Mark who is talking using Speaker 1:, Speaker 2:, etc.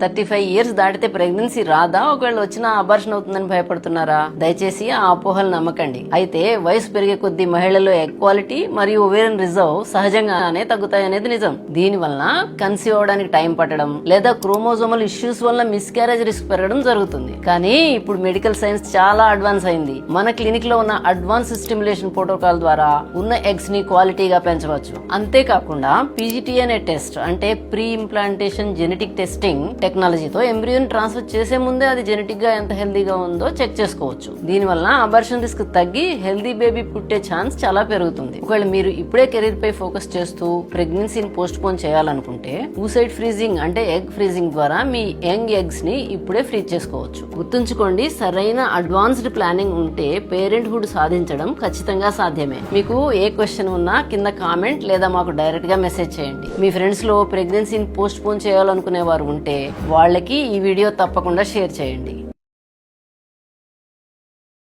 Speaker 1: 35 years దాటితే pregnancy రాదా, ఒకవేళ వచ్చినా అబార్షన్ అవుతుందని భయపడుతున్నారా? దయచేసి ఆ అపోహలు నమ్మకండి. అయితే వయసు పెరిగే కొద్దీ మహిళల్లో ఎగ్ క్వాలిటీ మరియు ఓవేరియన్ రిజర్వ్ సహజంగానే తగ్గుతాయనేది నిజం. దీని వలన కన్సీవ్ అవడానికి టైం పట్టడం లేదా క్రోమోజోమల్ ఇష్యూస్ వల్ల మిస్క్యారేజ్ రిస్క్ పెరగడం జరుగుతుంది. కానీ ఇప్పుడు మెడికల్ సైన్స్ చాలా అడ్వాన్స్ అయింది. మన క్లినిక్ లో ఉన్న అడ్వాన్స్ స్టిమ్యులేషన్ ప్రోటోకాల్ ద్వారా ఉన్న ఎగ్స్ ని క్వాలిటీగా పెంచవచ్చు. అంతేకాకుండా పీజీటీ అనే టెస్ట్ అంటే ప్రీ ఇంప్లాంటేషన్ జెనెటిక్ టెస్టింగ్ టెక్నాలజీతో ఎంబ్రియోని ట్రాన్స్ఫర్ చేసే ముందే అది జెనెటిక్ గా ఎంత హెల్దీగా ఉందో చెక్ చేసుకోవచ్చు. దీనివల్ల అబార్షన్ రిస్క్ తగ్గి హెల్దీ బేబీ పుట్టే ఛాన్స్ చాలా పెరుగుతుంది. ఒకవేళ మీరు ఇప్పుడే కెరీర్ పై ఫోకస్ చేస్తూ ప్రెగ్నెన్సీని పోస్ట్ పోన్ చేయాలనుకుంటే ఊసైడ్ ఫ్రీజింగ్ అంటే ఎగ్ ఫ్రీజింగ్ ద్వారా మీ యంగ్ ఎగ్స్ ని ఇప్పుడే ఫ్రీజ్ చేసుకోవచ్చు. గుర్తుంచుకోండి, సరైన అడ్వాన్స్డ్ ప్లానింగ్ ఉంటే పేరెంట్ హుడ్ సాధించడం ఖచ్చితంగా సాధ్యమే. మీకు ఏ క్వశ్చన్ ఉన్నా కింద కామెంట్ లేదా మాకు డైరెక్ట్ గా మెసేజ్ చేయండి. మీ ఫ్రెండ్స్ లో ప్రెగ్నెన్సీని పోస్ట్ పోన్ చేయాలనుకునే వారు ఉంటే వాళ్ళకి ఈ వీడియో తప్పకుండా షేర్ చేయండి.